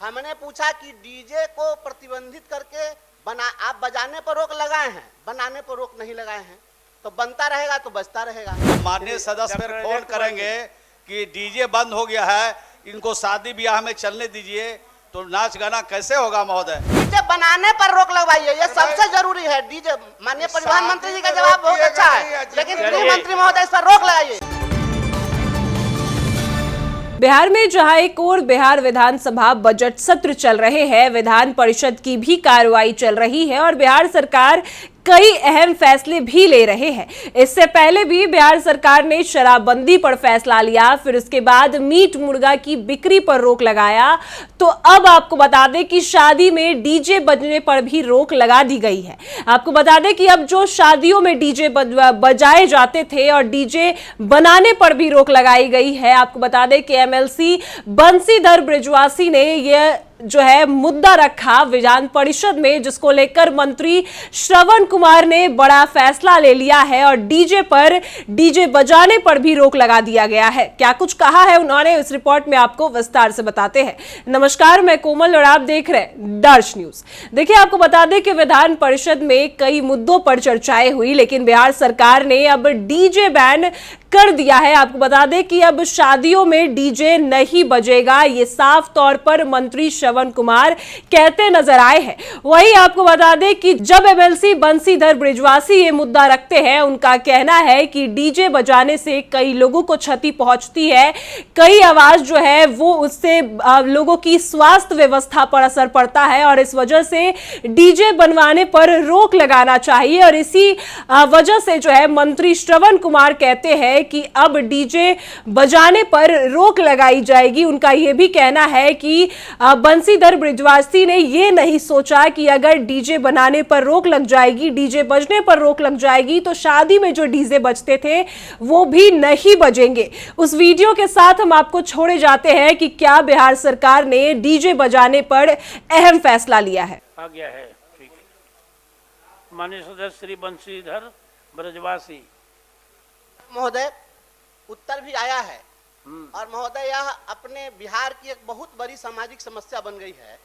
हमने पूछा कि डीजे को प्रतिबंधित करके आप बजाने पर रोक लगाए हैं, बनाने पर रोक नहीं लगाए हैं, तो बनता रहेगा तो बजता रहेगा। माननीय सदस्य फिर फोन करेंगे कि डीजे बंद हो गया है, इनको शादी ब्याह में चलने दीजिए, तो नाच गाना कैसे होगा महोदय? डीजे बनाने पर रोक लगवाइए, ये सबसे जरूरी है। डीजे माननीय परिवहन मंत्री जी का जवाब बहुत अच्छा है, लेकिन गृह मंत्री महोदय इस पर रोक लगाइए। बिहार में जहां एक ओर बिहार विधानसभा बजट सत्र चल रहे हैं, विधान परिषद की भी कार्रवाई चल रही है और बिहार सरकार कई अहम फैसले भी ले रहे हैं। इससे पहले भी बिहार सरकार ने शराबबंदी पर फैसला लिया, फिर उसके बाद मीट मुर्गा की बिक्री पर रोक लगाया। तो अब आपको बता दें कि शादी में डीजे बजने पर भी रोक लगा दी गई है। आपको बता दें कि अब जो शादियों में डीजे बजाए जाते थे और डीजे बनाने पर भी रोक लगाई गई है। आपको बता दें कि एमएलसी बंशीधर ब्रजवासी ने यह जो है मुद्दा रखा विधान परिषद में, जिसको लेकर मंत्री श्रवण कुमार ने बड़ा फैसला ले लिया है और डीजे बजाने पर भी रोक लगा दिया गया है। क्या कुछ कहा है उन्होंने, इस रिपोर्ट में आपको विस्तार से बताते हैं। नमस्कार, मैं कोमल और आप देख रहे हैं दर्श न्यूज। देखिए, आपको बता दें कि विधान परिषद में कई मुद्दों पर चर्चाएं हुई, लेकिन बिहार सरकार ने अब डीजे बैन कर दिया है। आपको बता दें कि अब शादियों में डीजे नहीं बजेगा, ये साफ तौर पर मंत्री श्रवण कुमार कहते नजर आए हैं। वहीं आपको बता दें कि जब एमएलसी बंशीधर ब्रजवासी ये मुद्दा रखते हैं, उनका कहना है कि डीजे बजाने से कई लोगों को क्षति पहुंचती है, कई आवाज जो है वो उससे लोगों की स्वास्थ्य व्यवस्था पर असर पड़ता है और इस वजह से डीजे बनवाने पर रोक लगाना चाहिए। और इसी वजह से जो है मंत्री श्रवण कुमार कहते हैं कि अब डीजे बजाने पर रोक लगाई जाएगी। उनका यह भी कहना है कि बंशीधर ब्रजवासी ने यह नहीं सोचा कि अगर डीजे बनाने पर रोक लग जाएगी, डीजे बजने पर रोक लग जाएगी, तो शादी में जो डीजे बजते थे वो भी नहीं बजेंगे। उस वीडियो के साथ हम आपको छोड़े जाते हैं कि क्या बिहार सरकार ने डीजे बजाने पर अहम फैसला लिया है। आ गया है, ठीक है। माननीय सदस्य श्री बंशीधर ब्रजवासी महोदय, उत्तर भी आया है और महोदय यह अपने बिहार की एक बहुत बड़ी सामाजिक समस्या बन गई है।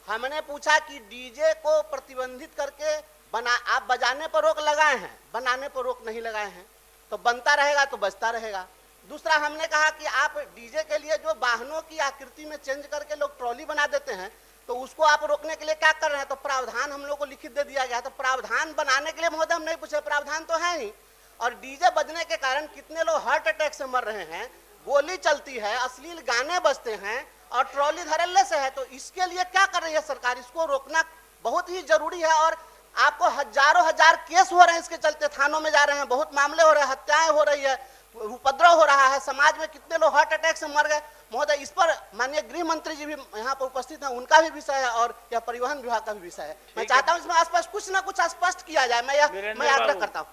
हमने पूछा कि डीजे को प्रतिबंधित करके आप बजाने पर रोक लगाए हैं, बनाने पर रोक नहीं लगाए हैं, तो बनता रहेगा तो बजता रहेगा। दूसरा, हमने कहा कि आप डीजे के लिए जो वाहनों की आकृति में चेंज करके लोग ट्रॉली बना देते हैं, तो उसको आप रोकने के लिए क्या कर रहे हैं? तो प्रावधान हम लोग को लिखित दे दिया गया। तो प्रावधान बनाने के लिए महोदय हम नहीं पूछे, प्रावधान तो है ही। और डीजे बजने के कारण कितने लोग हार्ट अटैक से मर रहे हैं, गोली चलती है, अश्लील गाने बजते हैं और ट्रॉली धड़ल्ले से है। तो इसके लिए क्या कर रही है सरकार? इसको रोकना बहुत ही जरूरी है। और आपको हजारों हजार केस हो रहे हैं, इसके चलते थानों में जा रहे हैं, बहुत मामले हो रहे हैं, हत्याएं हो रही है, उपद्रव हो रहा है, समाज में कितने लोग हार्ट अटैक से मर गए। महोदय, इस पर माननीय गृह मंत्री जी भी यहाँ पर उपस्थित हैं, उनका भी विषय है और यह परिवहन विभाग का भी विषय है। मैं चाहता हूँ इसमें स्पष्ट कुछ ना कुछ स्पष्ट किया जाए। मैं आग्रह करता हूँ।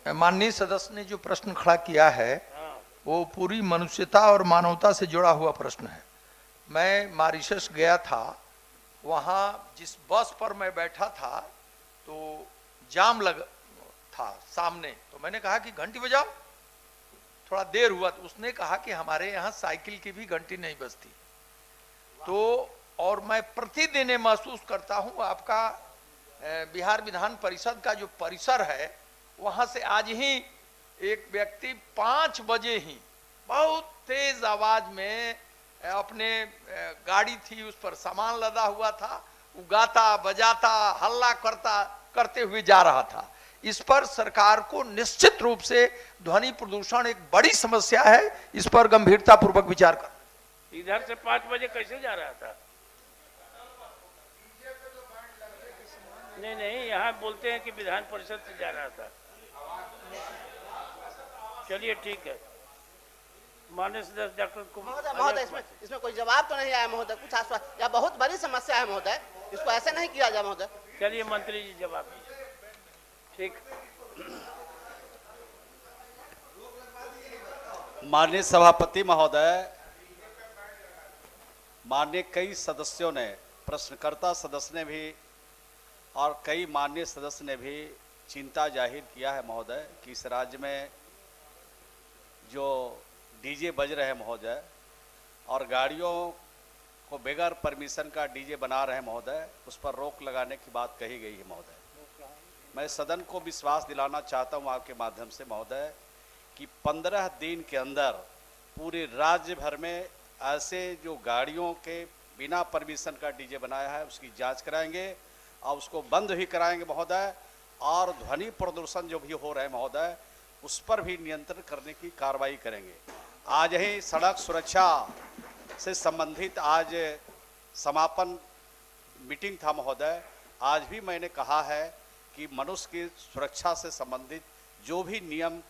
माननीय सदस्य ने जो प्रश्न खड़ा किया है वो पूरी मनुष्यता और मानवता से जुड़ा हुआ प्रश्न है। मैं मॉरिशस गया था, वहाँ जिस बस पर मैं बैठा था तो जाम लग था सामने, तो मैंने कहा कि घंटी बजाओ, थोड़ा देर हुआ तो उसने कहा कि हमारे यहाँ साइकिल की भी घंटी नहीं बजती। तो और मैं प्रतिदिन महसूस करता हूँ आपका बिहार विधान परिषद का जो परिसर है, वहां से आज ही एक व्यक्ति 5 बजे ही बहुत तेज आवाज में अपने गाड़ी थी उस पर सामान लदा हुआ था, वो गाता बजाता हल्ला करते हुए जा रहा था। इस पर सरकार को निश्चित रूप से ध्वनि प्रदूषण एक बड़ी समस्या है, इस पर गंभीरता पूर्वक विचार कर। इधर से 5 बजे कैसे जा रहा था? नहीं, यहाँ बोलते हैं कि विधान परिषद से जा रहा था। चलिए ठीक है। माननीय सदस्य डॉक्टर महोदय, इसमें कोई जवाब तो नहीं आया महोदय, कुछ आश्वासन। यह बहुत बड़ी समस्या है महोदय, इसको ऐसे नहीं किया जाए महोदय। चलिए मंत्री जी जवाब दीजिए। ठीक। माननीय सभापति महोदय, माननीय कई सदस्यों ने, प्रश्नकर्ता सदस्य ने भी और कई माननीय सदस्य ने भी चिंता जाहिर किया है महोदय कि इस राज्य में जो डीजे बज रहे हैं महोदय, और गाड़ियों को बगैर परमिशन का डीजे बना रहे हैं महोदय, उस पर रोक लगाने की बात कही गई है महोदय। मैं सदन को विश्वास दिलाना चाहता हूं आपके माध्यम से महोदय कि 15 दिन के अंदर पूरे राज्य भर में ऐसे जो गाड़ियों के बिना परमिशन का डीजे बनाया है उसकी जांच कराएंगे और उसको बंद भी कराएंगे महोदय, और ध्वनि प्रदूषण जो भी हो रहा है महोदय उस पर भी नियंत्रण करने की कार्रवाई करेंगे। आज ही सड़क सुरक्षा से संबंधित आज समापन मीटिंग था महोदय। आज भी मैंने कहा है कि मनुष्य की सुरक्षा से संबंधित जो भी नियम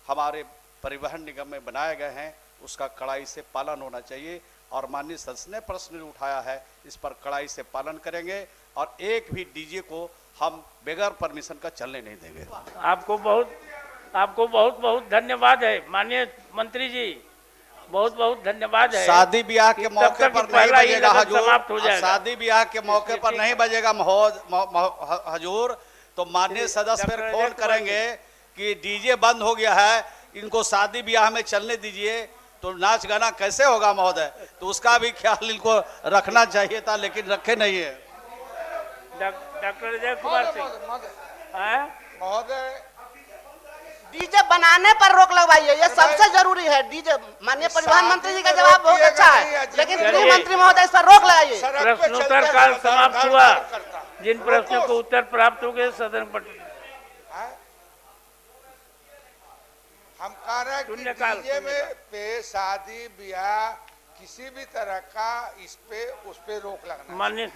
हमारे परिवहन निगम में बनाए गए हैं उसका कड़ाई से पालन होना चाहिए, और माननीय सदस्य ने प्रश्न उठाया है इस पर कड़ाई से पालन करेंगे, और एक भी डीजे को हम बगैर परमिशन का चलने नहीं देंगे। आपको बहुत बहुत धन्यवाद है माननीय मंत्री जी, बहुत बहुत धन्यवाद है। शादी ब्याह के मौके पर नहीं बजेगा समाप्त हो हजूर, जाएगा। शादी ब्याह के मौके पर नहीं बजेगा हजूर, तो माननीय सदस्य फिर फोन करेंगे कि डीजे बंद हो गया है, इनको शादी ब्याह में चलने दीजिए, तो नाच गाना कैसे होगा महोदय। तो उसका भी ख्याल इनको रखना चाहिए था, लेकिन रखे नहीं है। डॉक्टर अजय कुमार सिंह महोदय डीजे बनाने पर रोक लगवाइए, ये सबसे जरूरी है। डीजे माननीय परिवहन मंत्री जी का जवाब बहुत अच्छा है, लेकिन गृह मंत्री महोदय इस पर रोक लगाइए। प्रश्नोत्तर काल समाप्त हुआ। जिन प्रश्नों को उत्तर प्राप्त हो गए सदन पर हम कह रहे हैं कि डीजे में पे शादी ब्याह किसी भी तरह का उस पे रोक लगना। माननीय